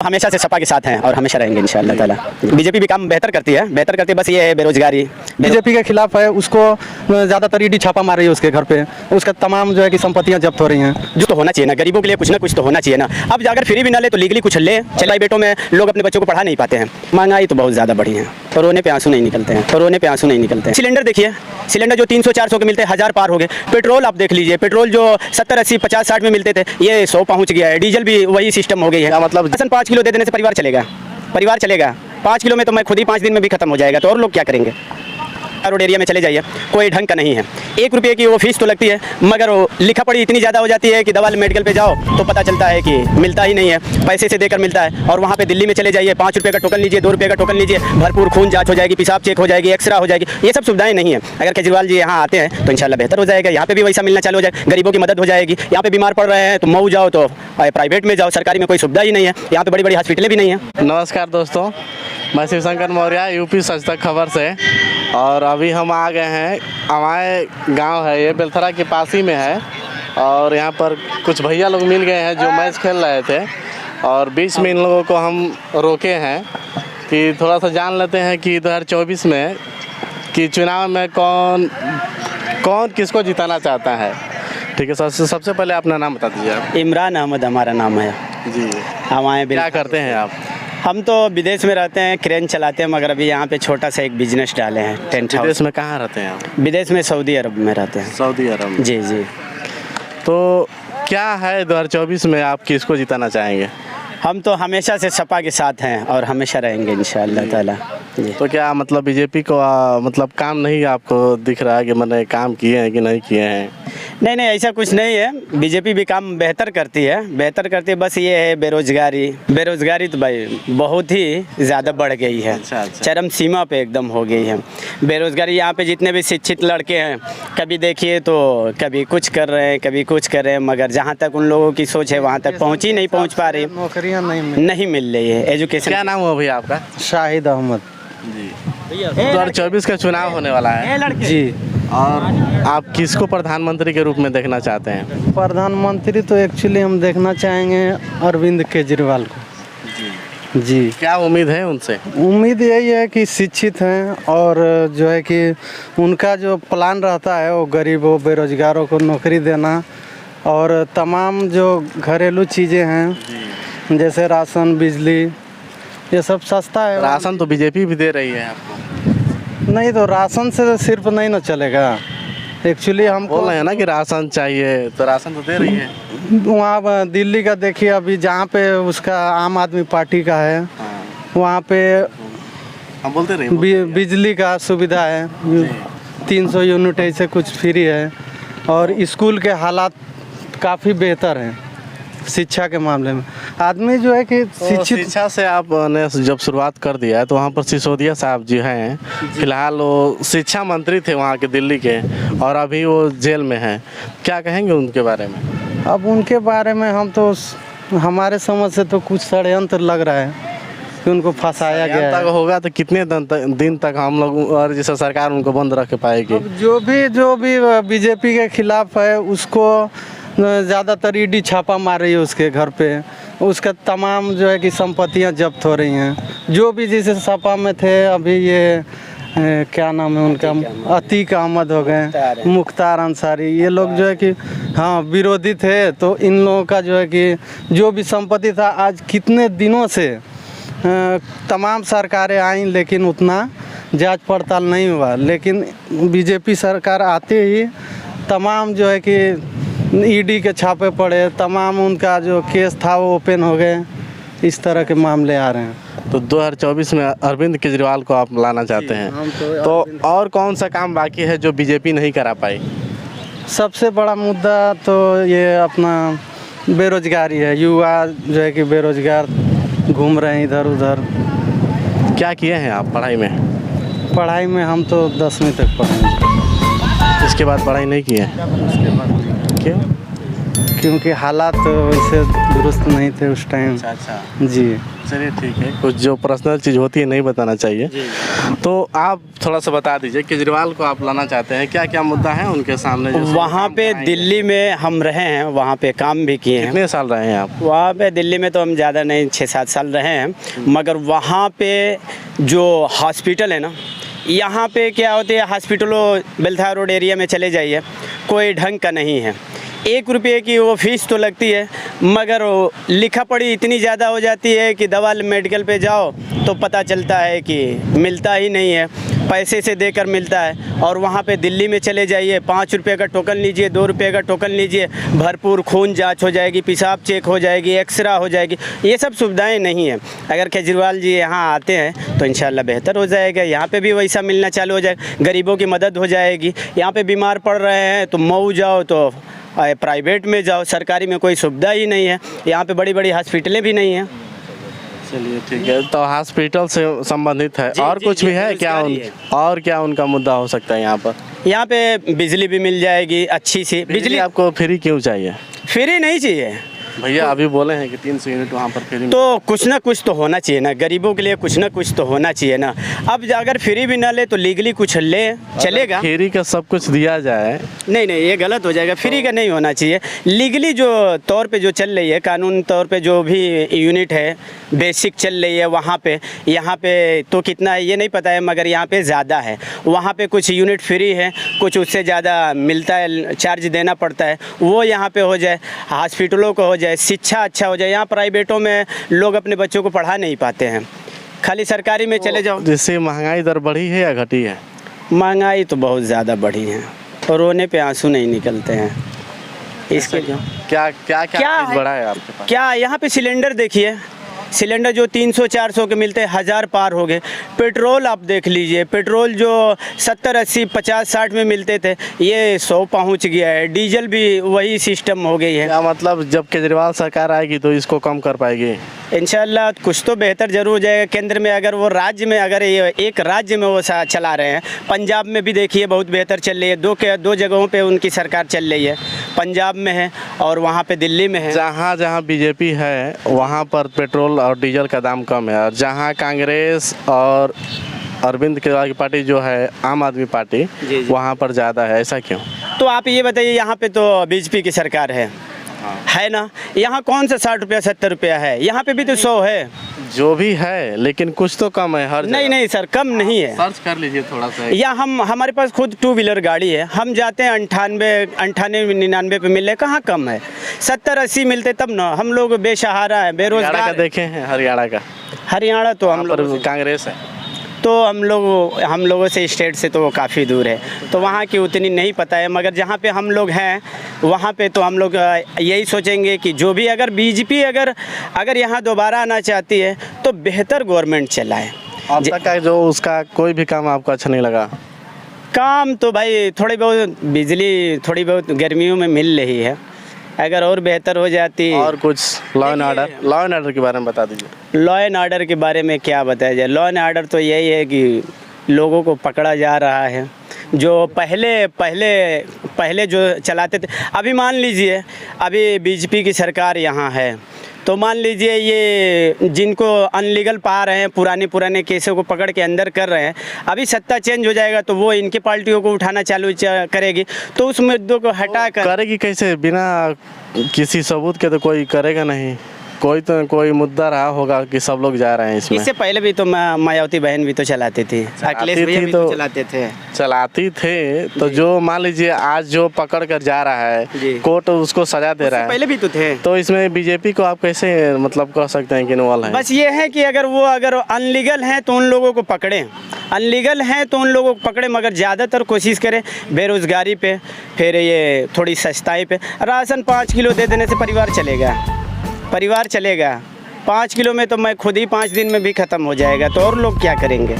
हमेशा से सपा के साथ हैं और हमेशा रहेंगे इंशाअल्लाह ताला। बीजेपी भी काम बेहतर करती है, बस ये है बेरोजगारी। बीजेपी के खिलाफ है, उसको ज़्यादातर ईडी छापा मार रही है उसके घर पे, उसका तमाम जो है कि संपत्तियां जब्त हो रही हैं। जो तो होना चाहिए ना, गरीबों के लिए कुछ ना कुछ तो होना चाहिए ना। अब अगर फ्री भी ना ले तो लीगली कुछ ले। चलाई बेटों में लोग अपने बच्चों को पढ़ा नहीं पाते हैं। महंगाई तो बहुत ज़्यादा बढ़ी है, रोने पे आंसू नहीं निकलते हैं, सिलेंडर देखिए, सिलेंडर जो 300-400 के मिलते हैं 1000 पार हो गए। पेट्रोल आप देख लीजिए, पेट्रोल जो 70, 80, 50, 60 में मिलते थे ये 100 पहुँच गया है। डीजल भी वही सिस्टम हो गई है। मतलब 5 किलो दे देने से परिवार चलेगा। 5 किलो में तो मैं खुद ही 5 दिन में भी खत्म हो जाएगा, तो और लोग क्या करेंगे। रोड एरिया में चले जाइए, कोई ढंग का नहीं है। 1 रुपये की वो फीस तो लगती है, मगर वो लिखा पढ़ी इतनी ज़्यादा हो जाती है कि दवा मेडिकल पे जाओ तो पता चलता है कि मिलता ही नहीं है, पैसे से देकर मिलता है। और वहाँ पे दिल्ली में चले जाइए, 5 रुपये का टोकन लीजिए, 2 रुपये का टोकन लीजिए, भरपूर खून जाँच हो जाएगी, पेशाब चेक हो जाएगी, एक्सरा हो जाएगी। ये सब सुविधाएं नहीं है। अगर केजरीवाल जी यहाँ आते हैं तो इंशाल्लाह बेहतर हो जाएगा। यहाँ पे भी वैसा मिलना चालू हो जाएगा, गरीबों की मदद हो जाएगी। यहाँ पे बीमार पड़ रहे हैं तो मऊ जाओ तो प्राइवेट में जाओ, सरकारी में कोई सुविधा ही नहीं है। यहाँ पे बड़ी बड़ी हॉस्पिटलें भी नहीं है। नमस्कार दोस्तों, मैं शिवशंकर मौर्य, यूपी सच तक खबर से। और अभी हम आ गए हैं, हमारे गांव है ये बेलथरा के पास ही में है। और यहाँ पर कुछ भैया लोग मिल गए हैं जो मैच खेल रहे थे, और बीच में इन लोगों को हम रोके हैं कि थोड़ा सा जान लेते हैं कि 2024 में कि चुनाव में कौन किसको जिताना चाहता है। ठीक है, सबसे पहले अपना नाम बता दीजिए आप। इमरान अहमद हमारा नाम है जी। हमारे क्या करते हैं आप? हम तो विदेश में रहते हैं, क्रेन चलाते हैं, मगर अभी यहाँ पे छोटा सा एक बिजनेस डाले हैं, टेंट हाउस। विदेश में कहाँ रहते हैं आप? विदेश में सऊदी अरब में रहते हैं। सऊदी अरब में? जी। तो क्या है 2024 में आप किसको जिताना चाहेंगे? हम तो हमेशा से सपा के साथ हैं और हमेशा रहेंगे इंशाअल्लाह ताला। जी। तो क्या मतलब बीजेपी को मतलब काम नहीं आपको दिख रहा है कि मैंने काम किए हैं कि नहीं किए हैं? नहीं, ऐसा कुछ नहीं है। बीजेपी भी काम बेहतर करती है, बस ये है बेरोजगारी तो भाई बहुत ही ज़्यादा बढ़ गई है। अच्छा। चरम सीमा पे एकदम हो गई है बेरोजगारी। यहाँ पे जितने भी शिक्षित लड़के हैं, कभी देखिए तो कभी कुछ कर रहे हैं, कभी कुछ कर रहे हैं, मगर जहाँ तक उन लोगों की सोच है वहाँ तक नहीं पहुँच पा रही, नौकरियाँ नहीं मिल रही है। एजुकेशन। क्या नाम हुआ भैया आपका? शाहिद अहमद जी। 2024 का चुनाव होने वाला है जी। और आप किसको प्रधानमंत्री के रूप में देखना चाहते हैं? प्रधानमंत्री तो एक्चुअली हम देखना चाहेंगे अरविंद केजरीवाल को जी। क्या उम्मीद है उनसे? उम्मीद यही है कि शिक्षित हैं और जो है कि उनका जो प्लान रहता है वो गरीबों बेरोजगारों को नौकरी देना, और तमाम जो घरेलू चीज़ें हैं जैसे राशन, बिजली, ये सब सस्ता है। राशन तो बीजेपी भी दे रही है आपको। नहीं, तो राशन से सिर्फ नहीं ना चलेगा। एक्चुअली हम बोल रहे हैं ना कि राशन चाहिए, तो राशन तो दे रही है। वहाँ दिल्ली का देखिए, अभी जहाँ पे उसका आम आदमी पार्टी का है वहाँ पे हम बोलते रहे बिजली का सुविधा है, 300 यूनिट ऐसे कुछ फ्री है, और स्कूल के हालात काफ़ी बेहतर हैं शिक्षा के मामले में। आदमी जो है कि शिक्षा से आपने जब शुरुआत कर दिया है तो वहाँ पर सिसोदिया साहब जी हैं, फिलहाल वो शिक्षा मंत्री थे वहाँ के दिल्ली के, और अभी वो जेल में हैं। क्या कहेंगे उनके बारे में? अब उनके बारे में हम तो हमारे समझ से तो कुछ षड्यंत्र लग रहा है कि उनको फंसाया गया है। होगा तो कितने दिन तक हम लोग और जैसे सरकार उनको बंद रख पाएगी? अब जो भी बीजेपी के खिलाफ है उसको ज़्यादातर ईडी छापा मार रही है उसके घर पे, उसका तमाम जो है कि संपत्तियां जब्त हो रही हैं। जो भी जैसे सपा में थे, अभी ये क्या नाम है उनका, अतीक अहमद हो गए, मुख्तार अंसारी, ये लोग जो है कि हाँ विरोधी थे। तो इन लोगों का जो है कि जो भी संपत्ति था, आज कितने दिनों से तमाम सरकारें आईं लेकिन उतना जांच पड़ताल नहीं हुआ, लेकिन बीजेपी सरकार आते ही तमाम जो है कि ईडी के छापे पड़े, तमाम उनका जो केस था वो ओपन हो गए। इस तरह के मामले आ रहे हैं। तो 2024 में अरविंद केजरीवाल को आप लाना चाहते हैं, तो और कौन सा काम बाकी है जो बीजेपी नहीं करा पाई? सबसे बड़ा मुद्दा तो ये अपना बेरोजगारी है। युवा जो है कि बेरोजगार घूम रहे हैं इधर उधर। क्या किए हैं आप पढ़ाई में? पढ़ाई में हम तो 10वीं तक पढ़े हैं। इसके बाद पढ़ाई नहीं की है? उसके बाद क्यों? क्योंकि हालात वैसे दुरुस्त नहीं थे उस टाइम। अच्छा जी। चलिए ठीक है, कुछ जो पर्सनल चीज़ होती है नहीं बताना चाहिए। तो आप थोड़ा सा बता दीजिए, केजरीवाल को आप लाना चाहते हैं, क्या क्या मुद्दा है उनके सामने जो वहाँ पे दिल्ली में हम रहे हैं, वहाँ पे काम भी किए हैं। कितने साल रहे हैं आप? वहाँ पे दिल्ली में तो हम ज़्यादा नहीं, 6-7 साल रहे हैं, मगर वहाँ पे जो हॉस्पिटल है ना, यहाँ पे क्या होती है, हॉस्पिटलों बेलथा रोड एरिया में चले जाइए, कोई ढंग का नहीं है। 1 रुपये की वो फीस तो लगती है, मगर वो लिखा पढ़ी इतनी ज़्यादा हो जाती है कि दवा मेडिकल पे जाओ तो पता चलता है कि मिलता ही नहीं है, पैसे से देकर मिलता है। और वहाँ पे दिल्ली में चले जाइए, 5 रुपये का टोकन लीजिए, 2 रुपये का टोकन लीजिए, भरपूर खून जांच हो जाएगी, पेशाब चेक हो जाएगी, एक्सरा हो जाएगी। ये सब सुविधाएं नहीं है। अगर केजरीवाल जी यहाँ आते हैं तो इंशाल्लाह बेहतर हो जाएगा, यहाँ पे भी वैसा मिलना चालू हो जाएगा, गरीबों की मदद हो जाएगी। यहाँ पे बीमार पड़ रहे हैं तो मऊ जाओ तो प्राइवेट में जाओ, सरकारी में कोई सुविधा ही नहीं है। यहाँ पे बड़ी बड़ी हॉस्पिटलें भी नहीं हैं। चलिए ठीक है, तो हॉस्पिटल से संबंधित है जी, और जी, कुछ जी, भी है क्या बेरोजगारी है। और क्या उनका मुद्दा हो सकता है यहाँ पर? यहाँ पे बिजली भी मिल जाएगी अच्छी सी। बिजली आपको फ्री क्यों चाहिए? फ्री नहीं चाहिए भैया अभी बोले हैं कि 300 यूनिट वहाँ पर फ्री। तो कुछ ना कुछ तो होना चाहिए ना, गरीबों के लिए कुछ ना कुछ तो होना चाहिए ना। अब अगर फ्री भी ना ले तो लीगली कुछ ले चलेगा। फ्री का सब कुछ दिया जाए, नहीं नहीं, ये गलत हो जाएगा, फ्री का नहीं होना चाहिए। लीगली जो तौर पे जो चल रही है, कानून तौर पे जो भी यूनिट है बेसिक चल रही है वहाँ पे, यहाँ पे तो कितना है ये नहीं पता है, मगर यहाँ पे ज़्यादा है। वहाँ पे कुछ यूनिट फ्री है, कुछ उससे ज़्यादा मिलता है, चार्ज देना पड़ता है, वो यहाँ पे हो जाए। हॉस्पिटलों को हो जाए, शिक्षा अच्छा हो जाए। यहाँ प्राइवेटों में लोग अपने बच्चों को पढ़ा नहीं पाते हैं, खाली सरकारी में चले जाओ। जिससे महंगाई दर बढ़ी है या घटी है? महंगाई तो बहुत ज़्यादा बढ़ी है और रोने पे आंसू नहीं निकलते हैं। इसके क्या क्या क्या क्या चीज़ है? बढ़ा है आपके पास? क्या यहाँ पे सिलेंडर देखिए, सिलेंडर जो 300-400 के मिलते हैं 1000 पार हो गए। पेट्रोल आप देख लीजिए, पेट्रोल जो 70, 80, 50, 60 में मिलते थे ये 100 पहुँच गया है। डीजल भी वही सिस्टम हो गई है। क्या मतलब जब केजरीवाल सरकार आएगी तो इसको कम कर पाएगी? इंशाल्लाह कुछ तो बेहतर जरूर हो जाएगा। केंद्र में अगर वो राज्य में, अगर ये एक राज्य में वो चला रहे हैं, पंजाब में भी देखिए बहुत बेहतर चल रही है। दो जगहों पे उनकी सरकार चल रही है, पंजाब में है और वहाँ पे दिल्ली में है। जहाँ जहाँ बीजेपी है वहाँ पर पेट्रोल और डीजल का दाम कम है, और जहाँ कांग्रेस और अरविंद केजरीवाल की पार्टी जो है आम आदमी पार्टी, जी। वहाँ पर ज़्यादा है, ऐसा क्यों? तो आप ये बताइए, यहाँ पे तो बीजेपी की सरकार है ना, यहाँ कौन सा 60 रुपया 70 रुपया है, यहाँ पे भी तो 100 है। जो भी है लेकिन कुछ तो कम है हर नहीं जगह। नहीं सर, कम नहीं है। सर्च कर लीजिए थोड़ा सा। या हमारे पास खुद 2 व्हीलर गाड़ी है, हम जाते हैं 98-99 पे मिले, कहाँ कम है? 70-80 मिलते तब ना। हम लोग बेसहारा है, हरियाणा का बेरोजगार। देखे हैं, हरियाणा का हरियाणा तो हम पर लोग, कांग्रेस है। तो हम लोगों से स्टेट से तो वो काफ़ी दूर है, तो वहाँ की उतनी नहीं पता है। मगर जहाँ पे हम लोग हैं वहाँ पे तो हम लोग यही सोचेंगे कि जो भी अगर बीजेपी अगर यहाँ दोबारा आना चाहती है तो बेहतर गवर्नमेंट चलाए। अब तक का जो उसका कोई भी काम आपको अच्छा नहीं लगा? काम तो भाई थोड़ी बहुत बिजली थोड़ी बहुत गर्मियों में मिल रही है, अगर और बेहतर हो जाती। और कुछ लॉ एंड ऑर्डर के बारे में बता दीजिए। लॉ एंड ऑर्डर के बारे में क्या बताया जाए? लॉ एंड ऑर्डर तो यही है कि लोगों को पकड़ा जा रहा है, जो पहले जो चलाते थे। अभी मान लीजिए, अभी बीजेपी की सरकार यहाँ है, तो मान लीजिए ये जिनको अनलीगल पा रहे हैं, पुराने केसों को पकड़ के अंदर कर रहे हैं, अभी सत्ता चेंज हो जाएगा तो वो इनकी पार्टियों को उठाना चालू करेगी, तो उस मुद्दों को हटा कर करेगी कैसे? बिना किसी सबूत के तो कोई करेगा नहीं। कोई मुद्दा रहा होगा कि सब लोग जा रहे हैं इसमें। इससे पहले भी तो मायावती बहन भी तो चलाती थी, अखिलेश भैया भी तो चलाते थे। तो जो मान लीजिए आज जो पकड़ कर जा रहा जी। है, कोर्ट उसको सजा दे रहा है, पहले भी तो थे। तो इसमें बीजेपी को आप कैसे मतलब कह सकते हैं कि इन्वॉल्व है? बस ये है कि अगर अनलीगल हैं तो उन लोगों को पकड़ें, अनलीगल हैं तो उन लोगों को पकड़ें, मगर ज़्यादातर कोशिश करें बेरोज़गारी पे, फिर ये थोड़ी सस्ताई पे। राशन 5 किलो दे देने से परिवार चलेगा। 5 किलो में तो मैं खुद ही 5 दिन में भी ख़त्म हो जाएगा, तो और लोग क्या करेंगे?